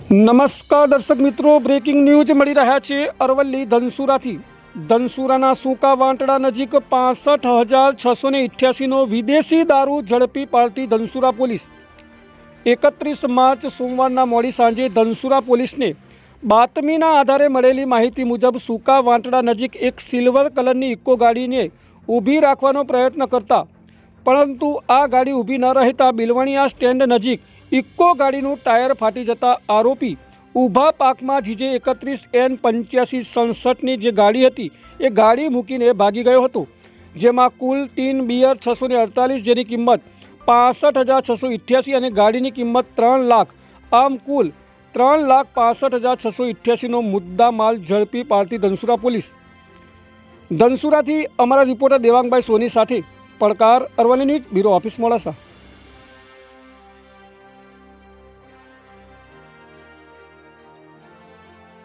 નમસ્કાર દર્શક મિત્રો, બ્રેકિંગ ન્યૂઝ મળી રહ્યા છે અરવલ્લી ધનસુરાથી। ધનસુરાના સૂકા વાંટડા નજીક 65,688નો વિદેશી દારૂ ઝડપી પાડતી ધનસુરા પોલીસ। 31 માર્ચ સોમવારના મોડી સાંજે ધનસુરા પોલીસને બાતમીના આધારે મળેલી માહિતી મુજબ સૂકા વાંટડા નજીક એક સિલ્વર કલરની ઇકો ગાડીને ઊભી રાખવાનો પ્રયત્ન કરતા, પરંતુ આ ગાડી ઊભી ન રહેતા બિલવણીયા સ્ટેન્ડ નજીક ઇકો ગાડીનું ટાયર ફાટી જતા આરોપી ઊભા પાકમાં જીજે 31N8567ની જે ગાડી હતી એ ગાડી મૂકીને ભાગી ગયો હતો, જેમાં કુલ ટીન બિયર 648 જેની કિંમત 65,688 અને ગાડીની કિંમત 3 લાખ, આમ કુલ 3,65,688નો મુદ્દા માલ ઝડપી પાડતી ધનસુરા પોલીસ। ધનસુરાથી અમારા રિપોર્ટર દેવાંગભાઈ સોની સાથે પડકાર, Aravalli news bureau office, Modasa.